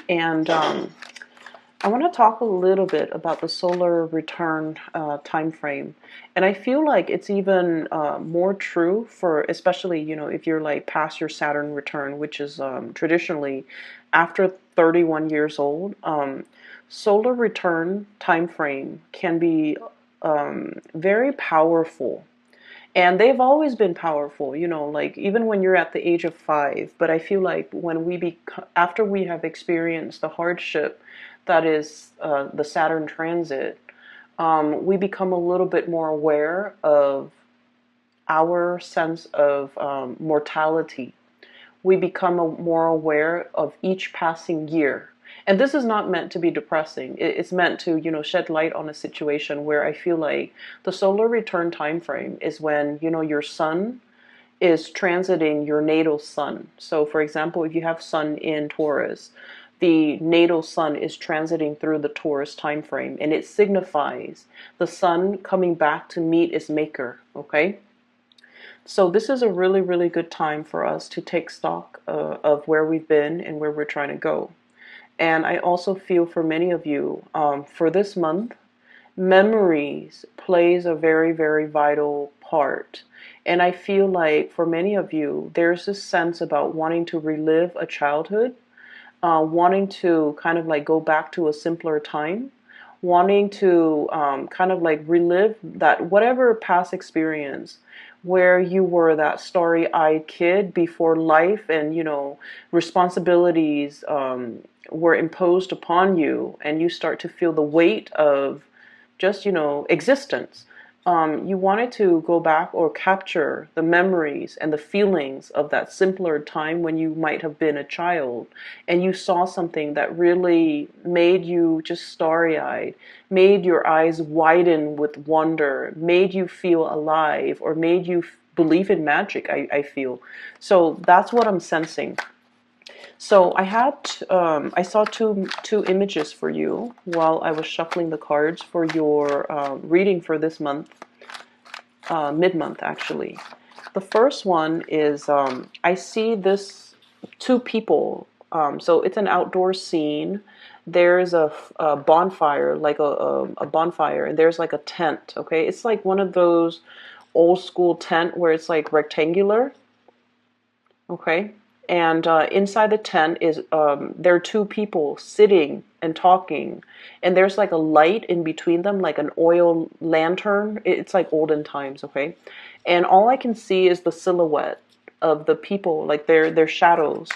And I want to talk a little bit about the solar return time frame. And I feel like it's even more true for, especially, if you're like past your Saturn return, which is traditionally after 31 years old. Solar return time frame can be very powerful, and they've always been powerful, like even when you're at the age of 5. But I feel like when after we have experienced the hardship that is the Saturn transit, we become a little bit more aware of our sense of mortality. We become more aware of each passing year. And this is not meant to be depressing. It's meant to, shed light on a situation where I feel like the solar return time frame is when, your sun is transiting your natal sun. So for example, if you have sun in Taurus, the natal sun is transiting through the Taurus time frame, and it signifies the sun coming back to meet its maker, okay? So this is a really, really good time for us to take stock of where we've been and where we're trying to go. And I also feel for many of you, for this month, memories plays a very, very vital part. And I feel like for many of you, there's this sense about wanting to relive a childhood, wanting to kind of like go back to a simpler time, wanting to kind of like relive that whatever past experience where you were that starry-eyed kid before life and responsibilities were imposed upon you, and you start to feel the weight of just existence. You wanted to go back or capture the memories and the feelings of that simpler time when you might have been a child, and you saw something that really made you just starry-eyed, made your eyes widen with wonder, made you feel alive, or made you believe in magic, I feel. So that's what I'm sensing. So I saw two images for you while I was shuffling the cards for your reading for this month, mid-month actually. The first one is I see this two people. So it's an outdoor scene. There's a bonfire, like a bonfire, and there's like a tent. Okay, it's like one of those old school tent where it's like rectangular. Okay. And inside the tent is there are two people sitting and talking, and there's like a light in between them, like an oil lantern. It's like olden times, okay? And all I can see is the silhouette of the people, like their shadows.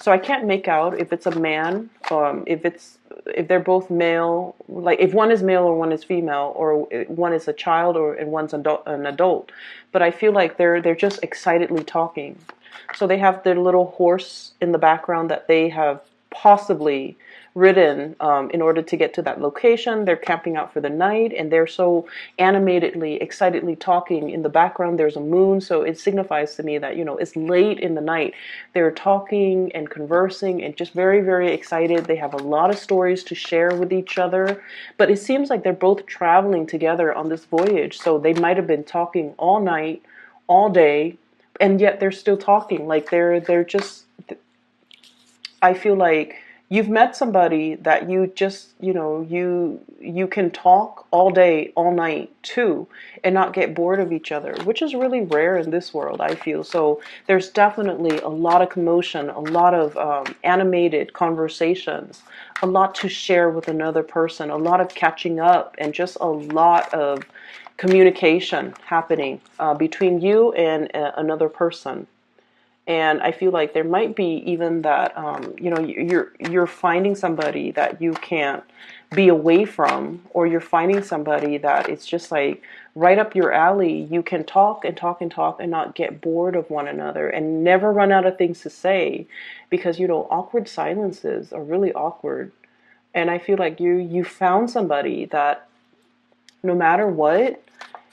So I can't make out if it's a man, if they're both male, like if one is male or one is female, or one is a child and one's an adult. But I feel like they're just excitedly talking. So they have their little horse in the background that they have possibly ridden in order to get to that location. They're camping out for the night, and they're so animatedly, excitedly talking. In the background, there's a moon, so it signifies to me that, it's late in the night. They're talking and conversing and just very, very excited. They have a lot of stories to share with each other, but it seems like they're both traveling together on this voyage, so they might have been talking all night, all day, and yet they're still talking. Like they're just, I feel like you've met somebody that you just, you can talk all day, all night too, and not get bored of each other, which is really rare in this world, I feel. So there's definitely a lot of commotion, a lot of animated conversations, a lot to share with another person, a lot of catching up, and just a lot of communication happening between you and another person. And I feel like there might be even that, you're finding somebody that you can't be away from, or you're finding somebody that it's just like right up your alley. You can talk and talk and talk and not get bored of one another and never run out of things to say, because, awkward silences are really awkward. And I feel like you found somebody that no matter what,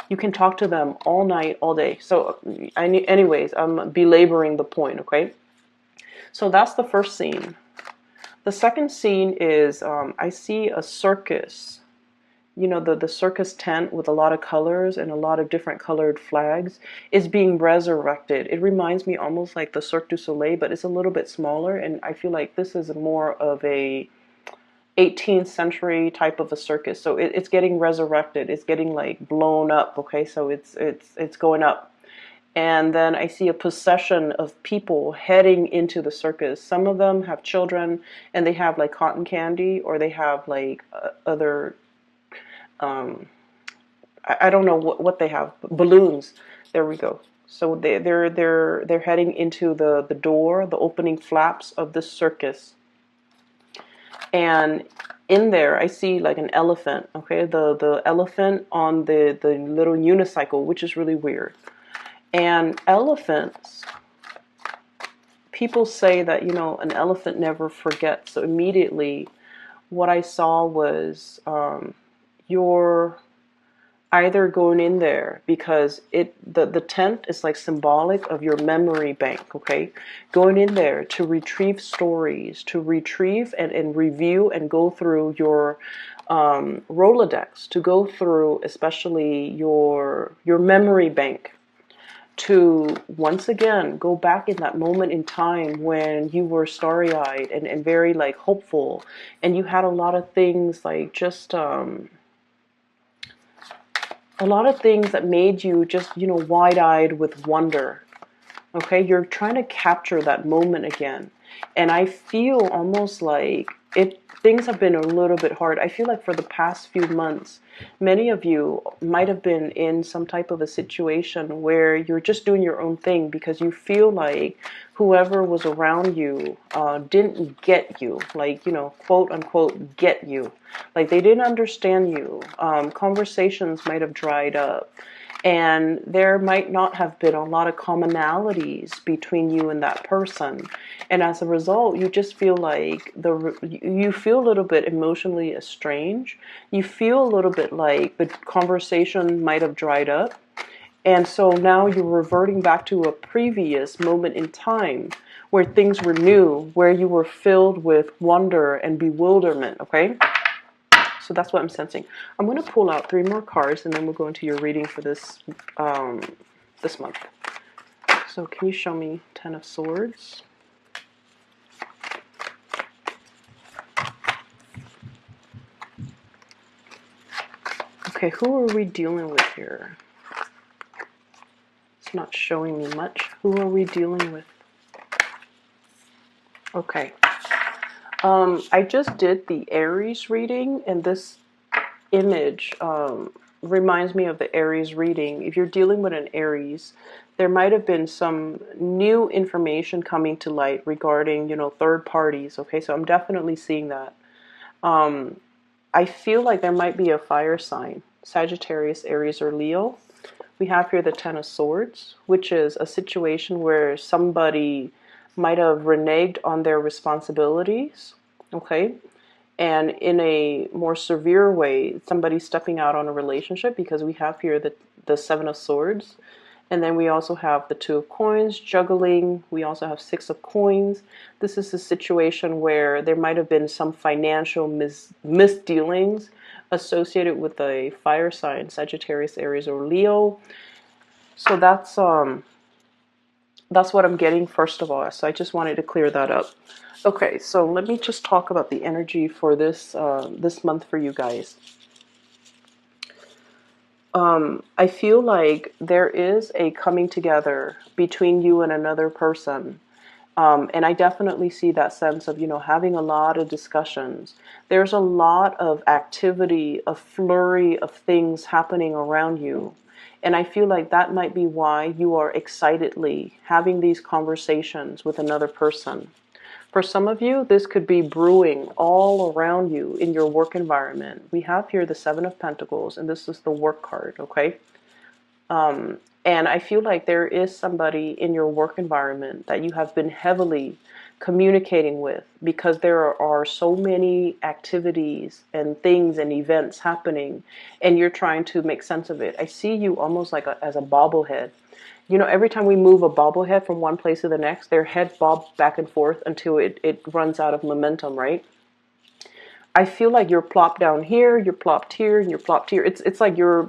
you can talk to them all night, all day. So anyways, I'm belaboring the point, okay? So that's the first scene. The second scene is I see a circus, you know, the circus tent with a lot of colors and a lot of different colored flags is being resurrected. It reminds me almost like the Cirque du Soleil, but it's a little bit smaller, and I feel like this is more of a 18th century type of a circus. So it's getting resurrected. It's getting like blown up. Okay, so it's going up. And then I see a procession of people heading into the circus. Some of them have children, and they have like cotton candy, or they have like other, um, I don't know what they have, balloons. There we go. So they're heading into the door, the opening flaps of this circus. And in there, I see like an elephant. Okay, the elephant on the little unicycle, which is really weird. And elephants, people say that, you know, an elephant never forgets. So immediately, what I saw was you're either going in there because the tent is like symbolic of your memory bank, okay? Going in there to retrieve stories, to retrieve and review and go through your Rolodex, to go through especially your memory bank, to once again go back in that moment in time when you were starry-eyed and very like hopeful, and you had a lot of things like just a lot of things that made you just, you know, wide-eyed with wonder. Okay, you're trying to capture that moment again. And I feel almost like things have been a little bit hard. I feel like for the past few months, many of you might have been in some type of a situation where you're just doing your own thing because you feel like whoever was around you didn't get you, like, you know, quote unquote, get you. Like they didn't understand you. Conversations might have dried up. And there might not have been a lot of commonalities between you and that person. And as a result, you just feel like you feel a little bit emotionally estranged. You feel a little bit like the conversation might have dried up. And so now you're reverting back to a previous moment in time where things were new, where you were filled with wonder and bewilderment, okay? So that's what I'm sensing. I'm going to pull out 3 more cards, and then we'll go into your reading for this this month. So can you show me 10 of Swords? Okay, who are we dealing with here? It's not showing me much. Who are we dealing with? Okay. I just did the Aries reading, and this image reminds me of the Aries reading. If you're dealing with an Aries, there might have been some new information coming to light regarding, you know, third parties. Okay, so I'm definitely seeing that. I feel like there might be a fire sign, Sagittarius, Aries, or Leo. We have here the 10 of Swords, which is a situation where somebody might have reneged on their responsibilities, okay? And in a more severe way, somebody stepping out on a relationship, because we have here the 7 of Swords. And then we also have the 2 of Coins, juggling. We also have 6 of Coins. This is a situation where there might have been some financial misdealings associated with a fire sign, Sagittarius, Aries, or Leo. So that's what I'm getting first of all. So I just wanted to clear that up. Okay, so let me just talk about the energy for this this month for you guys. I feel like there is a coming together between you and another person. And I definitely see that sense of, you know, having a lot of discussions. There's a lot of activity, a flurry of things happening around you. And I feel like that might be why you are excitedly having these conversations with another person. For some of you, this could be brewing all around you in your work environment. We have here the 7 of Pentacles, and this is the work card, okay? And I feel like there is somebody in your work environment that you have been heavily communicating with, because there are so many activities and things and events happening, and you're trying to make sense of it. I see you almost like as a bobblehead. You know, every time we move a bobblehead from one place to the next, their head bobs back and forth until it runs out of momentum, right? I feel like you're plopped down here, you're plopped here, and you're plopped here. It's like you're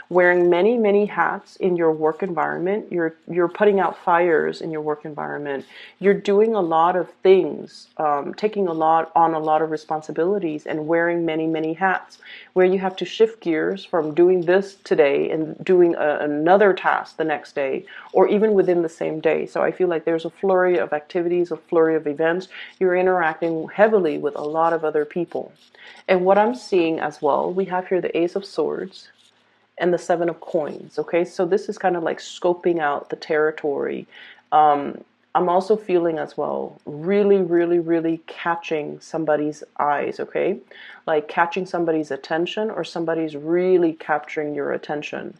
wearing many hats in your work environment. You're putting out fires in your work environment. You're doing a lot of things, taking a lot of responsibilities, and wearing many hats. Where you have to shift gears from doing this today and doing another task the next day, or even within the same day. So I feel like there's a flurry of activities, a flurry of events. You're interacting heavily with a lot of other people. And what I'm seeing as well, we have here the Ace of Swords and the Seven of Coins. Okay, so this is kind of like scoping out the territory. I'm also feeling as well, really catching somebody's eyes, okay? Like catching somebody's attention, or somebody's really capturing your attention.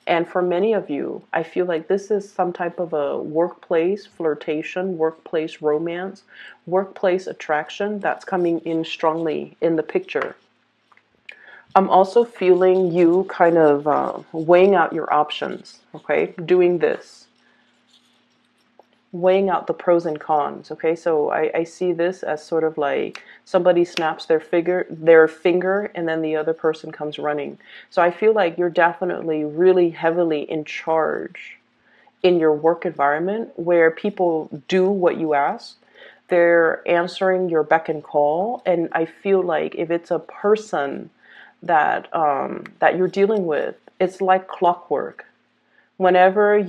And for many of you, I feel like this is some type of a workplace flirtation, workplace romance, workplace attraction that's coming in strongly in the picture. I'm also feeling you kind of weighing out your options, okay? Doing this, weighing out the pros and cons. Okay, so I see this as sort of like somebody snaps their finger and then the other person comes running. So I feel like you're definitely really heavily in charge in your work environment, where people do what you ask. They're answering your beck and call. And I feel like if it's a person that that you're dealing with, it's like clockwork. Whenever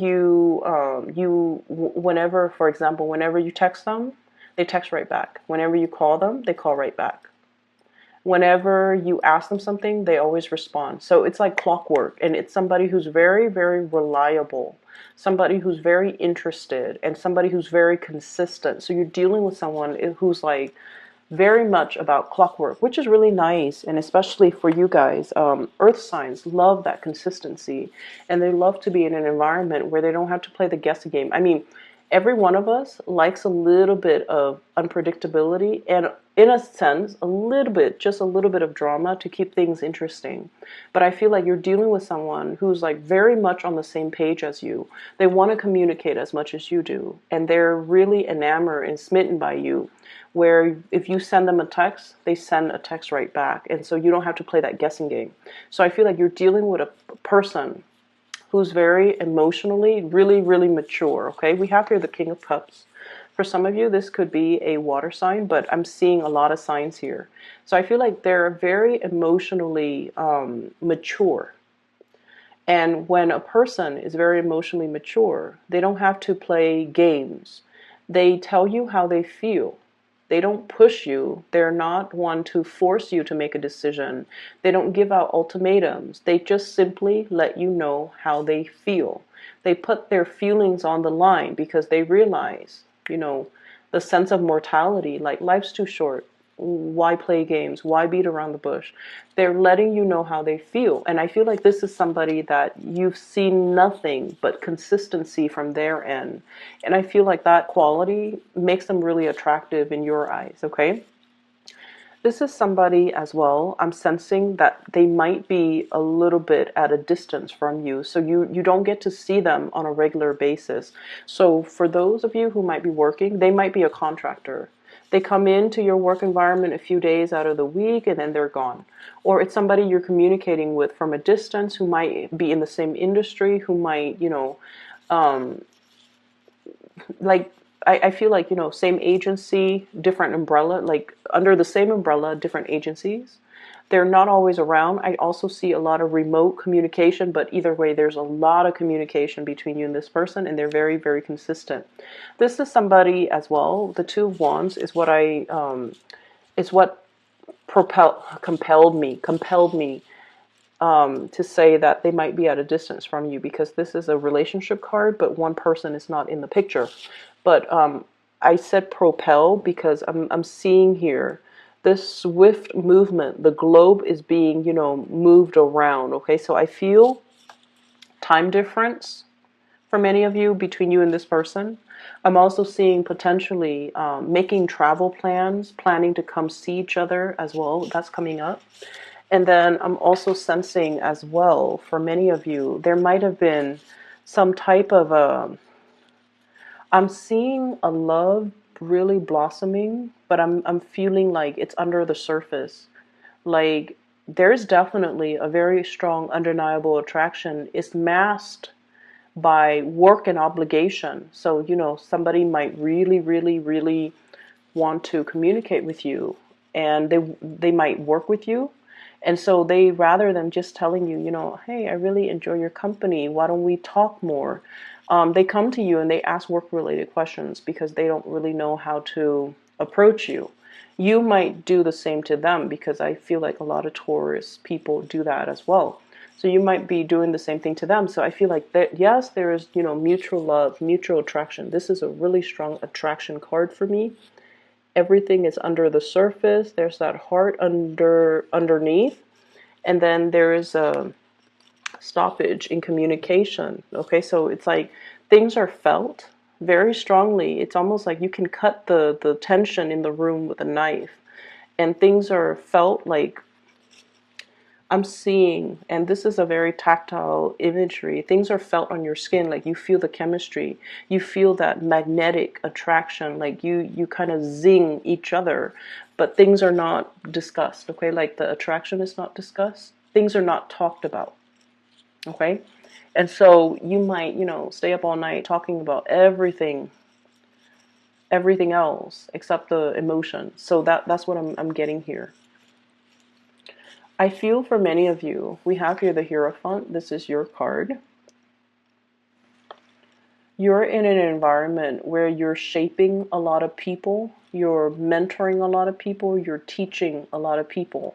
whenever, for example, whenever you text them, they text right back. Whenever you call them, they call right back. Whenever you ask them something, they always respond. So it's like clockwork, and it's somebody who's very reliable, somebody who's very interested, and somebody who's very consistent. So you're dealing with someone who's like very much about clockwork, which is really nice. And especially for you guys, earth signs love that consistency, and they love to be in an environment where they don't have to play the guessing game. I mean, every one of us likes a little bit of unpredictability, and in a sense, just a little bit of drama to keep things interesting. But I feel like you're dealing with someone who's like very much on the same page as you. They want to communicate as much as you do, and they're really enamored and smitten by you, where if you send them a text, they send a text right back. And so you don't have to play that guessing game. So I feel like you're dealing with a person who's very emotionally, really mature, okay? We have here the King of Cups. For some of you, this could be a water sign, but I'm seeing a lot of signs here. So I feel like they're very emotionally mature. And when a person is very emotionally mature, they don't have to play games. They tell you how they feel. They don't push you. They're not one to force you to make a decision. They don't give out ultimatums. They just simply let you know how they feel. They put their feelings on the line because they realize, the sense of mortality, like life's too short. Why play games? Why beat around the bush? They're letting you know how they feel. And I feel like this is somebody that you've seen nothing but consistency from their end. And I feel like that quality makes them really attractive in your eyes, okay? This is somebody as well, I'm sensing that they might be a little bit at a distance from you. So you don't get to see them on a regular basis. So for those of you who might be working, they might be a contractor. They come into your work environment a few days out of the week and then they're gone. Or it's somebody you're communicating with from a distance who might be in the same industry, who might, like, I feel like, same agency, different umbrella, like under the same umbrella, different agencies. They're not always around. I also see a lot of remote communication, but either way, there's a lot of communication between you and this person, and they're very consistent. This is somebody as well. The Two of Wands is what is what compelled me to say that they might be at a distance from you, because this is a relationship card, but one person is not in the picture. But I said propel because I'm seeing here this swift movement. The globe is being, moved around. Okay, so I feel time difference for many of you between you and this person. I'm also seeing potentially making travel plans, planning to come see each other as well. That's coming up. And then I'm also sensing as well, for many of you, there might have been some type of I'm seeing a love really blossoming, but I'm feeling like it's under the surface. Like there's definitely a very strong undeniable attraction. It's masked by work and obligation. So, somebody might really, really, really want to communicate with you, and they might work with you. And so they, rather than just telling you, hey, I really enjoy your company, why don't we talk more? They come to you and they ask work related questions because they don't really know how to approach you. You might do the same to them, because I feel like a lot of Taurus people do that as well. So you might be doing the same thing to them. So I feel like that, yes, there is, mutual love, mutual attraction. This is a really strong attraction card for me. Everything is under the surface. There's that heart underneath, and then there is a stoppage in communication. Okay, so it's like things are felt very strongly. It's almost like you can cut the tension in the room with a knife, and things are felt like, I'm seeing, and this is a very tactile imagery, things are felt on your skin, like you feel the chemistry, you feel that magnetic attraction, like you kind of zing each other, but things are not discussed, okay? Like the attraction is not discussed, things are not talked about, okay? And so you might, stay up all night talking about everything else except the emotion. So that's what I'm getting here. I feel for many of you, we have here the Hierophant. This is your card. You're in an environment where you're shaping a lot of people, you're mentoring a lot of people, you're teaching a lot of people.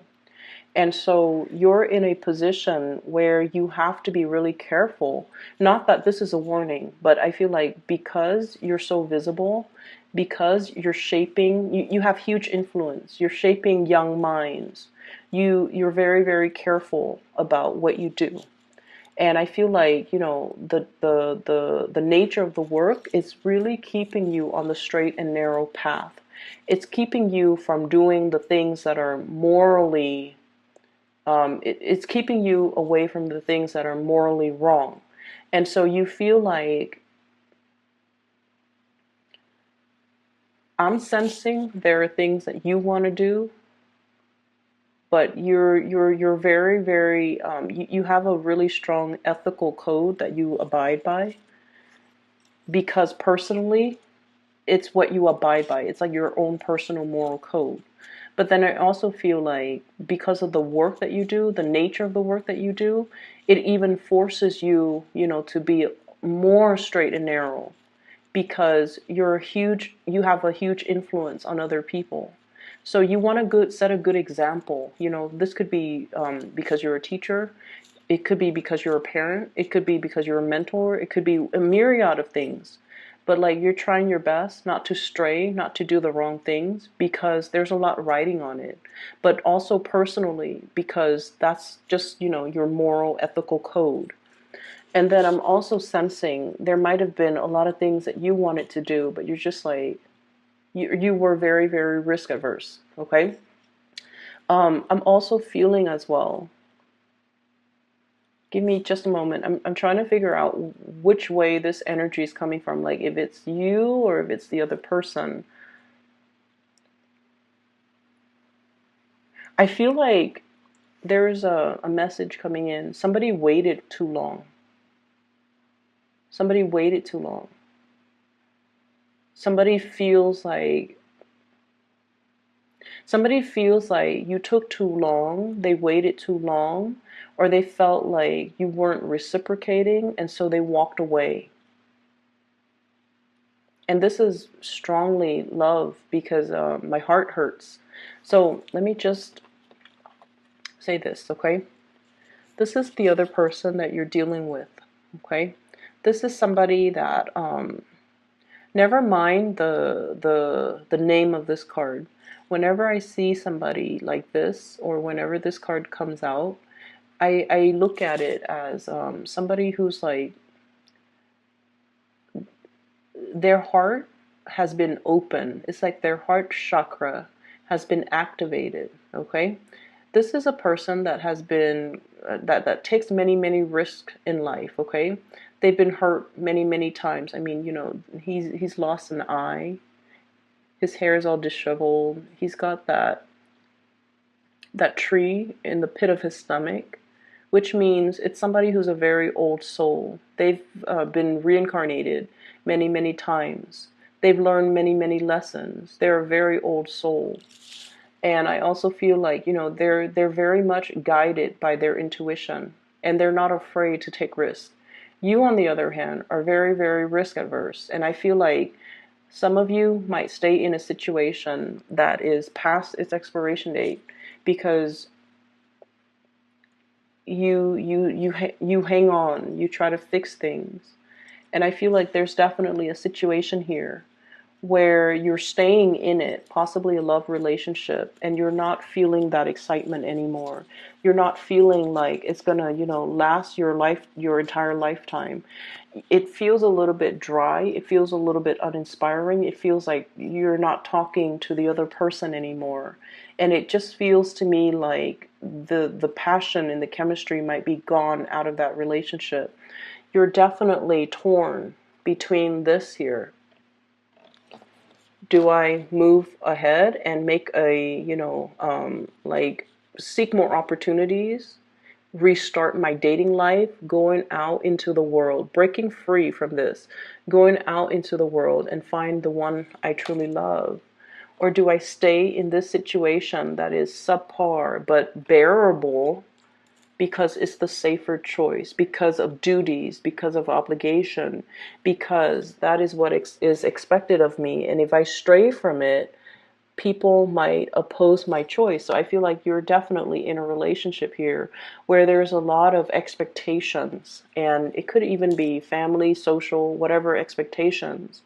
And so you're in a position where you have to be really careful. Not that this is a warning, but I feel like because you're so visible, because you're shaping, you have huge influence, you're shaping young minds. You're very, very careful about what you do. And I feel like, the nature of the work is really keeping you on the straight and narrow path. It's keeping you from doing the things that are morally, it's keeping you away from the things that are morally wrong. And so you feel like, I'm sensing there are things that you want to do, but you're very, very, you have a really strong ethical code that you abide by, because personally it's what you abide by. It's like your own personal moral code. But then I also feel like, because of the work that you do, the nature of the work that you do, it even forces you, to be more straight and narrow, because you have a huge influence on other people. So you want to set a good example. This could be because you're a teacher. It could be because you're a parent. It could be because you're a mentor. It could be a myriad of things. But like, you're trying your best not to stray, not to do the wrong things, because there's a lot riding on it. But also personally, because that's just, your moral, ethical code. And then I'm also sensing there might have been a lot of things that you wanted to do, but you're just like, you were very, very risk averse, okay? I'm also feeling as well, give me just a moment. I'm trying to figure out which way this energy is coming from, like if it's you or if it's the other person. I feel like there's a message coming in. Somebody waited too long. Somebody waited too long. Somebody feels like you took too long, they waited too long, or they felt like you weren't reciprocating, and so they walked away. And this is strongly love, because my heart hurts. So let me just say this, okay? This is the other person that you're dealing with, okay? This is somebody that, never mind the name of this card. Whenever I see somebody like this, or whenever this card comes out, I look at it as somebody who's like, their heart has been open. It's like their heart chakra has been activated, okay? This is a person that has been, that takes many, many risks in life, okay? They've been hurt many, many times. I mean, he's lost an eye. His hair is all disheveled. He's got that tree in the pit of his stomach, which means it's somebody who's a very old soul. They've been reincarnated many, many times. They've learned many, many lessons. They're a very old soul. And I also feel like, they're very much guided by their intuition, and they're not afraid to take risks. You, on the other hand, are very, very risk adverse. And I feel like some of you might stay in a situation that is past its expiration date because you hang on, you try to fix things. And I feel like there's definitely a situation here where you're staying in it, possibly a love relationship, and you're not feeling that excitement anymore. You're not feeling like it's gonna, last your entire lifetime. It feels a little bit dry. It feels a little bit uninspiring. It feels like you're not talking to the other person anymore. And it just feels to me like the passion and the chemistry might be gone out of that relationship. You're definitely torn between this here. Do I move ahead and make seek more opportunities, restart my dating life, going out into the world, breaking free from this, going out into the world and find the one I truly love? Or do I stay in this situation that is subpar but bearable because it's the safer choice, because of duties, because of obligation, because that is what is expected of me. And if I stray from it, people might oppose my choice. So I feel like you're definitely in a relationship here where there's a lot of expectations, and it could even be family, social, whatever expectations.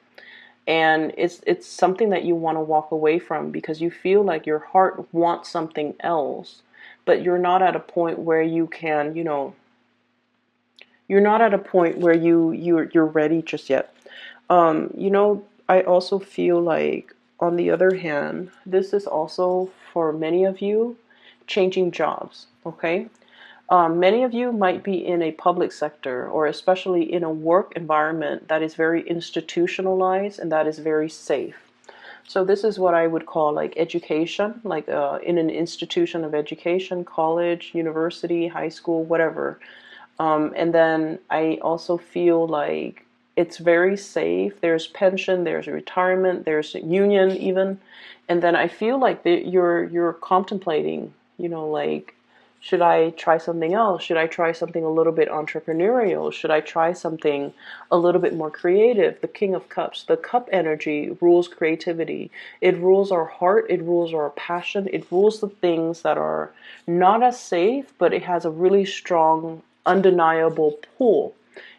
And it's something that you want to walk away from because you feel like your heart wants something else, but you're not at a point where you can, you're not at a point where you're ready just yet. I also feel like, on the other hand, this is also for many of you changing jobs. Okay. Many of you might be in a public sector, or especially in a work environment that is very institutionalized and that is very safe. So this is what I would call like education, like in an institution of education, college, university, high school, whatever. And then I also feel like it's very safe. There's pension, there's retirement, there's union even. And then I feel like you're contemplating, like, should I try something else? Should I try something a little bit entrepreneurial? Should I try something a little bit more creative? The King of Cups, the cup energy rules creativity. It rules our heart. It rules our passion. It rules the things that are not as safe, but it has a really strong, undeniable pull.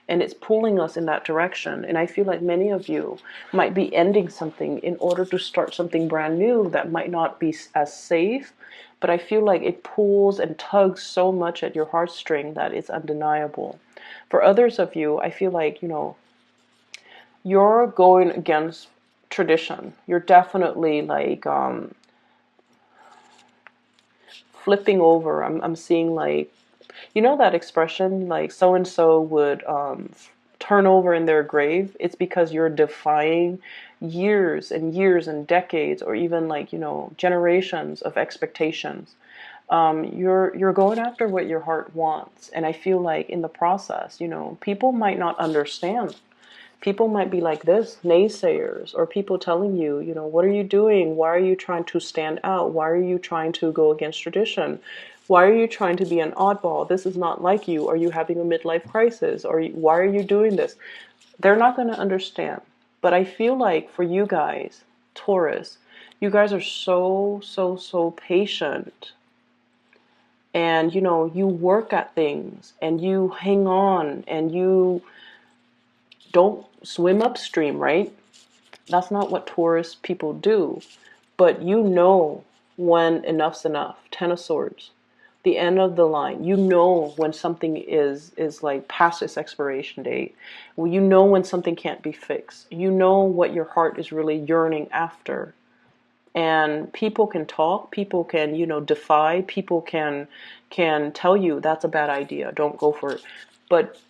And it's pulling us in that direction. And I feel like many of you might be ending something in order to start something brand new that might not be as safe, but I feel like it pulls and tugs so much at your heartstring that it's undeniable. For others of you, I feel like, you're going against tradition. You're definitely like flipping over. I'm seeing like, that expression, like so and so would turn over in their grave. It's because you're defying years and years and decades, or even like generations of expectations. You're going after what your heart wants, and I feel like in the process, people might not understand. People might be like this, naysayers, or people telling you, what are you doing? Why are you trying to stand out? Why are you trying to go against tradition? Why are you trying to be an oddball? This is not like you. Are you having a midlife crisis? Or why are you doing this? They're not going to understand. But I feel like for you guys, Taurus, you guys are so, so, so patient. And, you work at things and you hang on and you don't swim upstream, right? That's not what Taurus people do. But when enough's enough. Ten of Swords. The end of the line. When something is like past its expiration date. Well, when something can't be fixed. What your heart is really yearning after. And people can talk, people can, defy, people can tell you that's a bad idea, don't go for it. But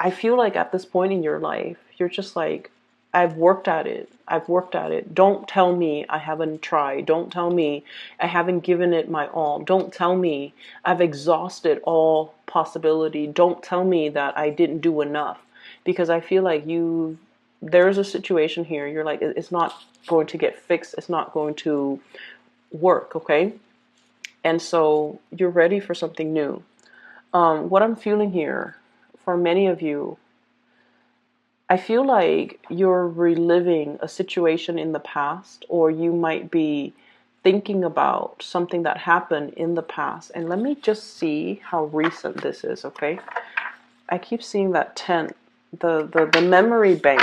I feel like at this point in your life, you're just like, I've worked at it. I've worked at it. Don't tell me I haven't tried. Don't tell me I haven't given it my all. Don't tell me I've exhausted all possibility. Don't tell me that I didn't do enough. Because I feel like there's a situation here. You're like, it's not going to get fixed. It's not going to work, okay? And so you're ready for something new. What I'm feeling here for many of you, I feel like you're reliving a situation in the past, or you might be thinking about something that happened in the past. And let me just see how recent this is, okay? I keep seeing that tent, the memory bank.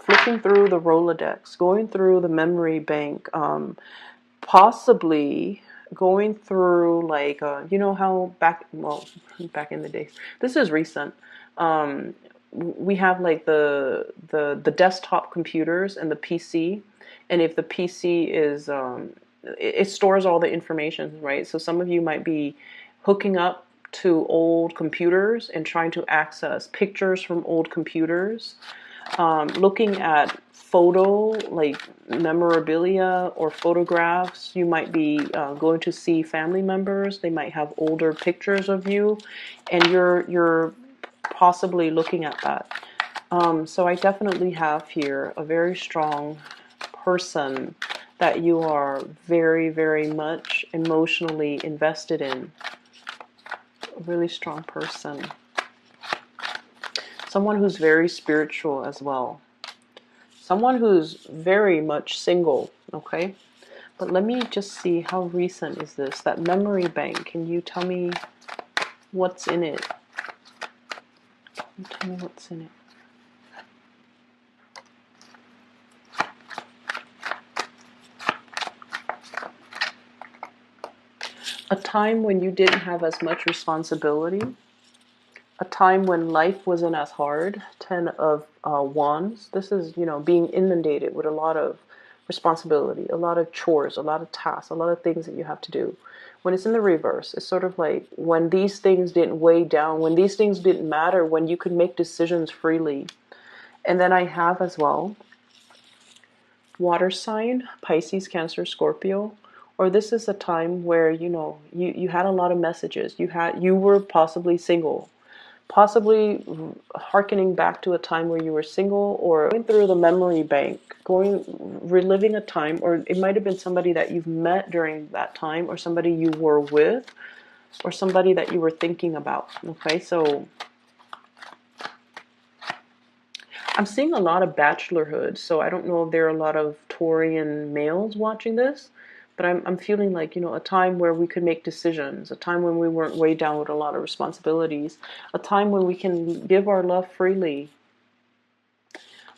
Flipping through the Rolodex, going through the memory bank, possibly going through like, you know how back in the days, this is recent, we have like the desktop computers and the PC, and if the PC is it stores all the information, right? So some of you might be hooking up to old computers and trying to access pictures from old computers, looking at photo, like memorabilia or photographs. You might be going to see family members. They might have older pictures of you, and you're possibly looking at that. So I definitely have here a very strong person that you are very, very much emotionally invested in. A really strong person. Someone who's very spiritual as well. Someone who's very much single, okay? But let me just see, how recent is this? That memory bank, can you tell me what's in it? Can you tell me what's in it? A time when you didn't have as much responsibility. A time when life wasn't as hard. 10 of Wands. This is, being inundated with a lot of responsibility, a lot of chores, a lot of tasks, a lot of things that you have to do. When it's in the reverse, it's sort of like when these things didn't weigh down, when these things didn't matter, when you could make decisions freely. And then I have as well, water sign, Pisces, Cancer, Scorpio. Or this is a time where, you had a lot of messages. You were possibly single. Possibly hearkening back to a time where you were single, or going through the memory bank, reliving a time, or it might have been somebody that you've met during that time, or somebody you were with, or somebody that you were thinking about. Okay, so I'm seeing a lot of bachelorhood, so I don't know if there are a lot of Taurian males watching this, but I'm feeling like, a time where we could make decisions, a time when we weren't weighed down with a lot of responsibilities, a time when we can give our love freely.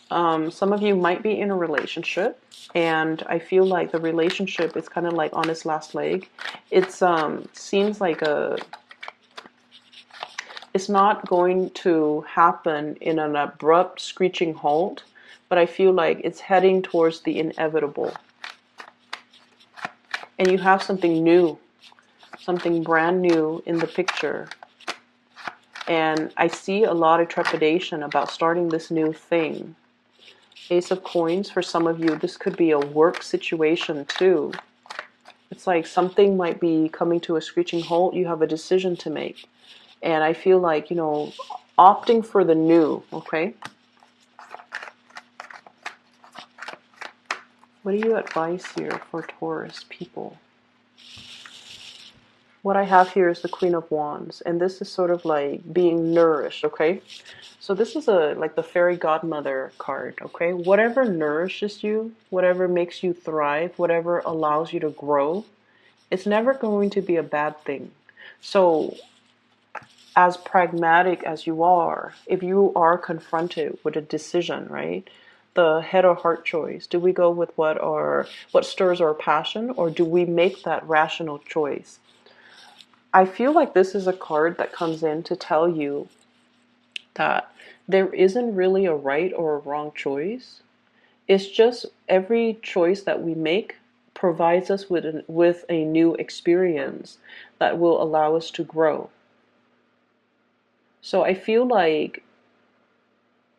Some of you might be in a relationship, and I feel like the relationship is kind of like on its last leg. It seems like it's not going to happen in an abrupt, screeching halt, but I feel like it's heading towards the inevitable. And you have something new, something brand new in the picture. And I see a lot of trepidation about starting this new thing. Ace of Coins, for some of you, this could be a work situation too. It's like something might be coming to a screeching halt. You have a decision to make. And I feel like, opting for the new, okay? What do you advise here for Taurus people? What I have here is the Queen of Wands, and this is sort of like being nourished, okay? So this is like the fairy godmother card, okay? Whatever nourishes you, whatever makes you thrive, whatever allows you to grow, it's never going to be a bad thing. So as pragmatic as you are, if you are confronted with a decision, right? The head or heart choice. Do we go with what stirs our passion, or do we make that rational choice? I feel like this is a card that comes in to tell you that there isn't really a right or a wrong choice. It's just every choice that we make provides us with a new experience that will allow us to grow. So I feel like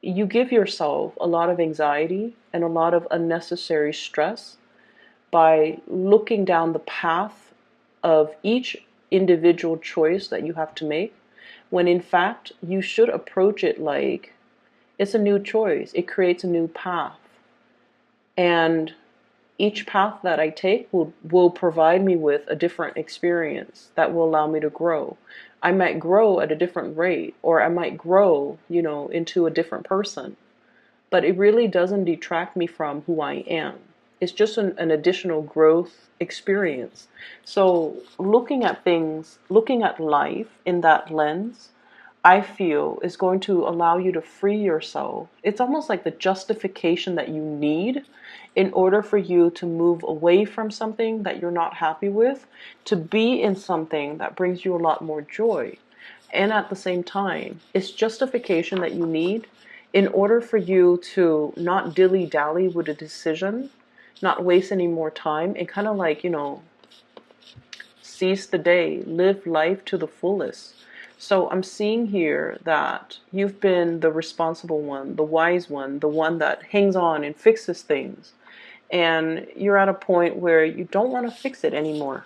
you give yourself a lot of anxiety and a lot of unnecessary stress by looking down the path of each individual choice that you have to make, when in fact you should approach it like it's a new choice. It creates a new path. And each path that I take will provide me with a different experience that will allow me to grow. I might grow at a different rate, or I might grow, into a different person. But it really doesn't detract me from who I am. It's just an additional growth experience. So looking at things, looking at life in that lens, I feel is going to allow you to free yourself. It's almost like the justification that you need in order for you to move away from something that you're not happy with, to be in something that brings you a lot more joy. And at the same time, it's justification that you need in order for you to not dilly-dally with a decision, not waste any more time, and kind of like, seize the day, live life to the fullest. So I'm seeing here that you've been the responsible one, the wise one, the one that hangs on and fixes things. And you're at a point where you don't want to fix it anymore.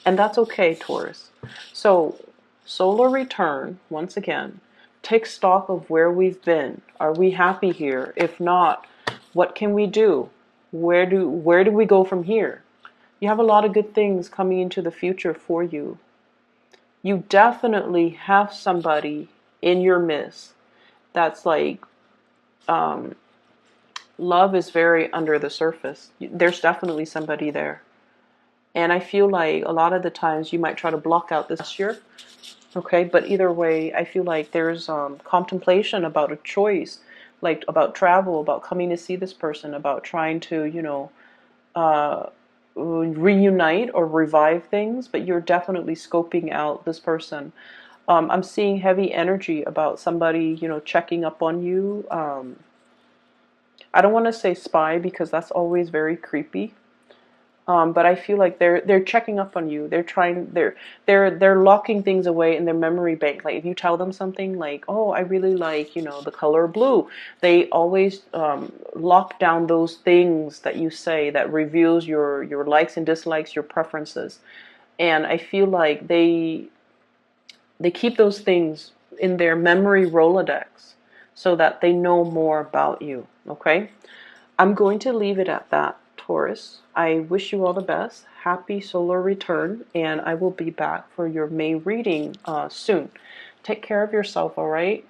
And that's okay, Taurus. So solar return, once again, take stock of where we've been. Are we happy here? If not, what can we do? Where do we go from here? You have a lot of good things coming into the future for you. You definitely have somebody in your midst that's like, love is very under the surface. There's definitely somebody there. And I feel like a lot of the times you might try to block out this year. Okay, but either way, I feel like there's contemplation about a choice, like about travel, about coming to see this person, about trying to, reunite or revive things, but you're definitely scoping out this person. I'm seeing heavy energy about somebody, checking up on you. I don't want to say spy because that's always very creepy. But I feel like they're checking up on you. They're locking things away in their memory bank. Like if you tell them something like, "Oh, I really like the color blue," they always lock down those things that you say that reveals your likes and dislikes, your preferences. And I feel like they keep those things in their memory Rolodex so that they know more about you. Okay, I'm going to leave it at that. Taurus, I wish you all the best. Happy solar return, and I will be back for your May reading soon. Take care of yourself, all right?